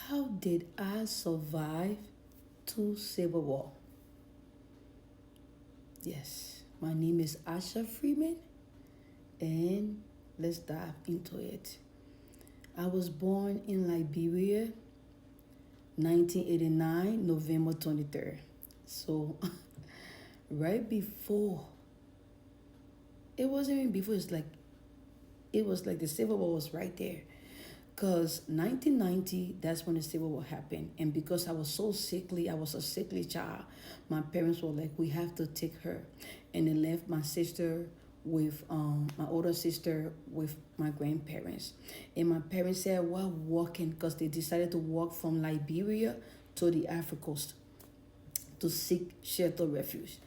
How did I survive two civil war? Yes, my name is Asha Freeman, and let's dive into it. I was born in Liberia, 1989, November 23rd. So, right before, it wasn't even before, it was like the Civil War was right there. Because 1990, that's when the Civil War happened. And because I was so sickly, I was a sickly child, my parents were like, we have to take her. And they left my sister with, my older sister with my grandparents. And my parents said, we're walking, because they decided to walk from Liberia to the Africa coast to seek shelter refuge.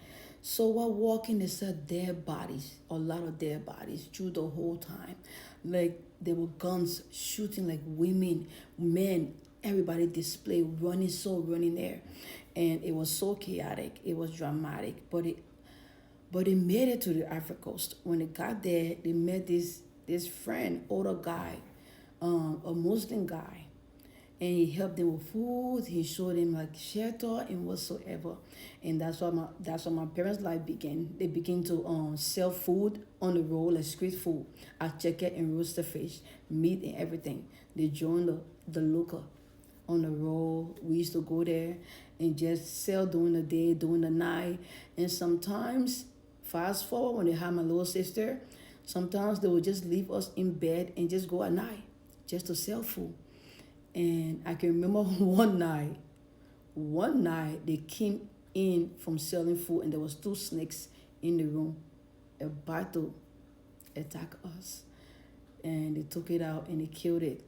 So while walking, they saw dead bodies, a lot of dead bodies through the whole time. Like there were guns shooting like women, men, everybody displayed running so running there. And it was so chaotic, it was dramatic, but they made it to the Africa coast. When they got there, they met this friend, older guy, a Muslim guy, and he helped them with food. He showed them like shelter and whatsoever, and that's why my parents' life began. They began to sell food on the road, like street food, at chicken and roasted fish, meat and everything. They joined the local on the road. We used to go there and just sell during the day, during the night, and sometimes fast forward when they had my little sister. Sometimes they would just leave us in bed and just go at night just to sell food. And I can remember one night they came in from selling food and there was two snakes in the room about to attack us. And they took it out and they killed it.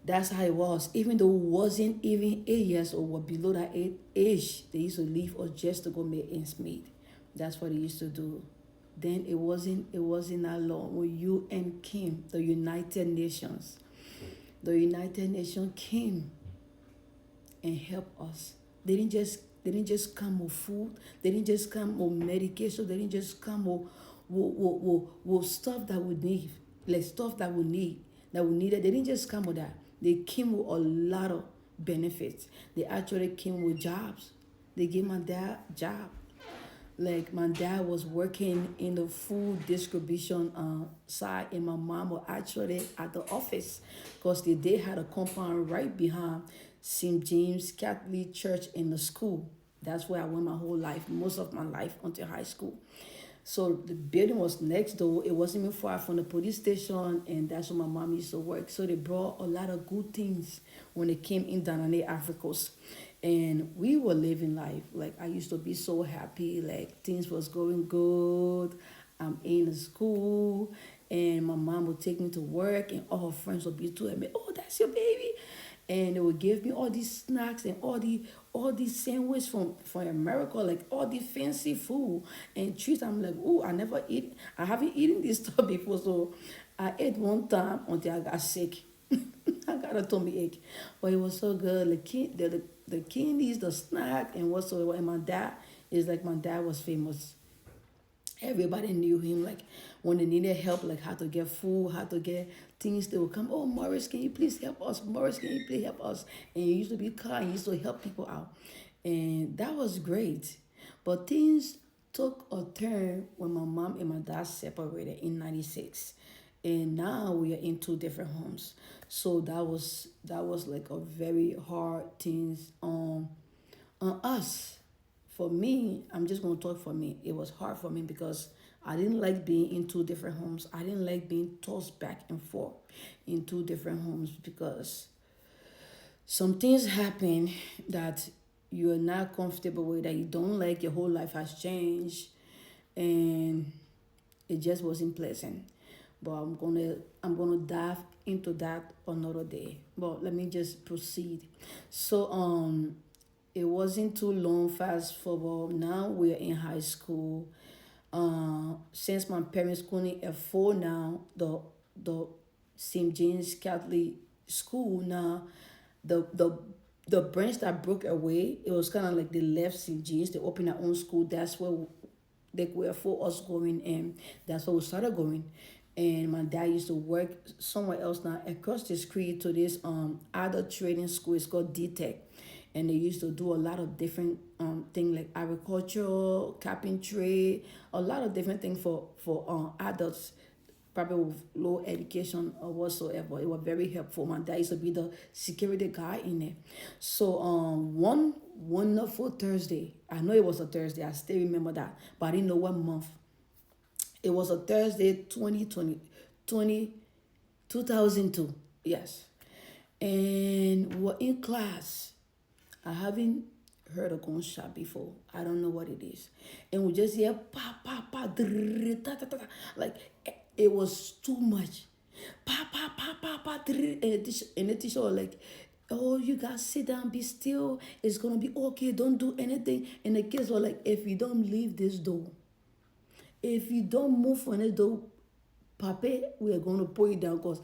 That's how it was. Even though it wasn't even 8 years old or below that age, they used to leave us just to go make ends meet. That's what they used to do. Then it wasn't that long when UN came, the United Nations. The United Nations came and helped us. They didn't just come with food. They didn't just come with medication. They didn't just come with stuff that we need, like stuff that we needed. They didn't just come with that. They came with a lot of benefits. They actually came with jobs. They gave my dad job. Like my dad was working in the food distribution side, and my mom was actually at the office because they had a compound right behind St. James Catholic Church in the school. That's where I went my whole life, most of my life until high school. So the building was next door. It wasn't even far from the police station, and that's where my mom used to work. So they brought a lot of good things when they came in down on the Africans. And we were living life. Like I used to be so happy, like things was going good. I'm in the school and my mom would take me to work and all her friends would be to me, oh, that's your baby. And they would give me all these snacks and all these sandwiches from America, like all the fancy food and treats. I'm like, oh, I haven't eaten this stuff before. So I ate one time until I got sick. I got a tummy ache. But it was so good. The candies, the snack, and whatsoever. And my dad was famous. Everybody knew him. Like when they needed help, like how to get food, how to get things, they would come. Oh, Morris, can you please help us? Morris, can you please help us? And he used to be kind. He used to help people out, and that was great. But things took a turn when my mom and my dad separated in '96, and now we are in two different homes. So that was like a very hard things on us. For me, I'm just gonna talk for me. It was hard for me because I didn't like being in two different homes. I didn't like being tossed back and forth in two different homes because some things happen that you are not comfortable with, that you don't like. Your whole life has changed, and it just wasn't pleasant. But I'm gonna dive into that another day. But let me just proceed. So it wasn't too long, fast forward. Now we're in high school. Since my parents couldn't afford now the St. James Catholic School now, the branch that broke away, it was kind of like they left St. James, they opened their own school. That's where they were for us going, and that's where we started going. And my dad used to work somewhere else now across the street to this other trading school. It's called DTech, and they used to do a lot of different things like agriculture, carpentry, a lot of different things for adults, probably with low education or whatsoever. It was very helpful. My dad used to be the security guy in there. So one wonderful Thursday, I know it was a Thursday, I still remember that, but I didn't know what month. It was a Thursday, 2002. Yes. And we were in class. I haven't heard a gunshot before. I don't know what it is. And we just hear pa pa pa drrrr, ta ta ta ta. Like it was too much. Pa pa pa pa pa drrrr. And the teacher was like, "Oh, you guys sit down, be still. It's gonna be okay. Don't do anything." And the kids were like, "If you don't leave this door, if you don't move from this door, Pape, we are going to pull you down." Because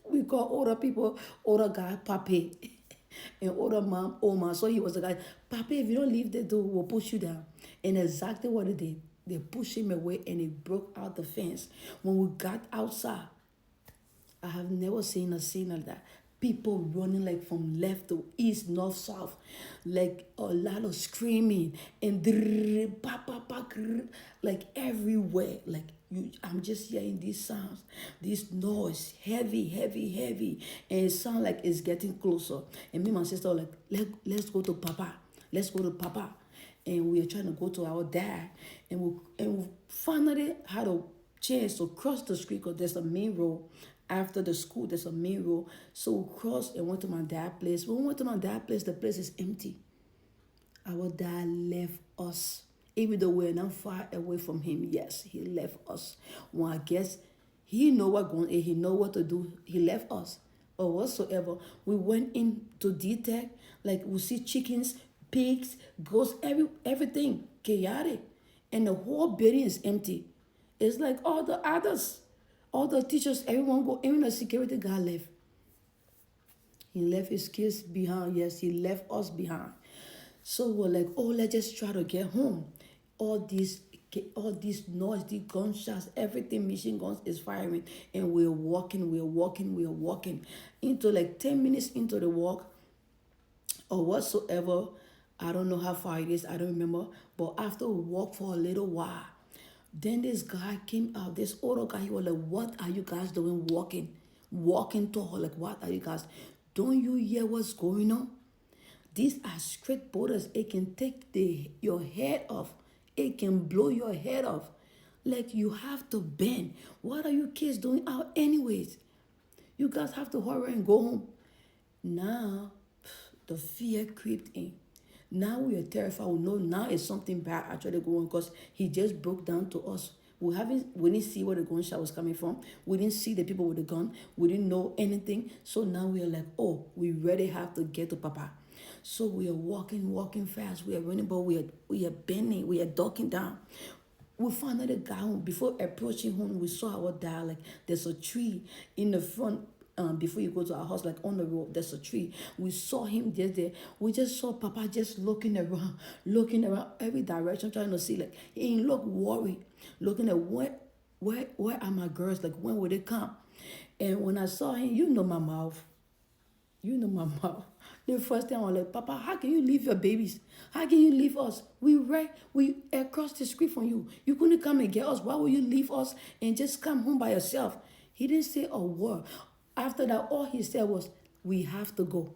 we call older people, older guy, Pape. And older mom, Oma. So he was the guy, "Pape, if you don't leave the door, we'll push you down." And exactly what they did. They pushed him away and he broke out the fence. When we got outside, I have never seen a scene like that. People running like from left to east, north, south, like a lot of screaming and drrrr, pa, pa, pa, grrr, like everywhere. Like I'm just hearing these sounds, this noise, heavy, heavy, heavy, and it sounds like it's getting closer. And me and my sister were like, let's go to Papa, let's go to Papa. And we are trying to go to our dad, and we finally had a chance to cross the street because there's a main road. After the school, there's a main road. So we crossed and went to my dad's place. When we went to my dad's place, the place is empty. Our dad left us. Even though we're not far away from him, yes, he left us. Well, I guess he know what going on, he know what to do. He left us or whatsoever. We went into detail, like we see chickens, pigs, goats, everything chaotic, and the whole building is empty. It's like all the others, all the teachers, everyone go. Even the security guy left. He left his kids behind. Yes, he left us behind. So we're like, oh, let's just try to get home. All these noise, the gunshots, everything, machine guns is firing, and we're walking, into like 10 minutes into the walk or whatsoever. I don't know how far it is, I don't remember. But after we walked for a little while, then this guy came out, this older guy. He was like, "What are you guys doing walking to her? Like, what are you guys? Don't you hear what's going on? These are straight borders. It can take your head off. It can blow your head off. Like, you have to bend. What are you kids doing out anyways? You guys have to hurry and go home." Now, the fear crept in. Now we are terrified. We know now it's something bad actually going on because he just broke down to us. We didn't see where the gunshot was coming from. We didn't see the people with the gun. We didn't know anything. So now we are like, oh, we really have to get to Papa. So we are walking fast. We are running, but we are bending. We are ducking down. We found out the guy home. Before approaching home, we saw our dad. Like, there's a tree in the front. Before you go to our house, like on the road, there's a tree. We saw him just there. We just saw Papa just looking around every direction, trying to see. Like, he ain't look worried, looking at where are my girls? Like, when will they come? And when I saw him, you know my mouth. You know my mouth. The first time I was like, "Papa, how can you leave your babies? How can you leave us? We across the street from you. You couldn't come and get us. Why would you leave us and just come home by yourself?" He didn't say a word. After that, all he said was, "We have to go.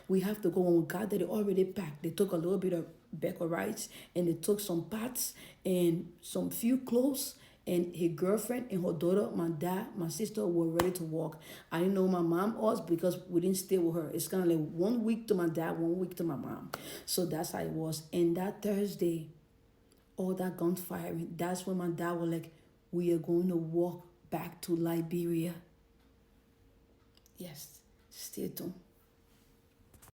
We have to go." When we got there, they already packed. They took a little bit of bag of rice and they took some pots and some few clothes. And his girlfriend and her daughter, my dad, my sister were ready to walk. I didn't know my mom was because we didn't stay with her. It's kind of like 1 week to my dad, 1 week to my mom. So that's how it was. And that Thursday, all that guns firing, that's when my dad was like, "We are going to walk back to Liberia." Yes, stay tuned.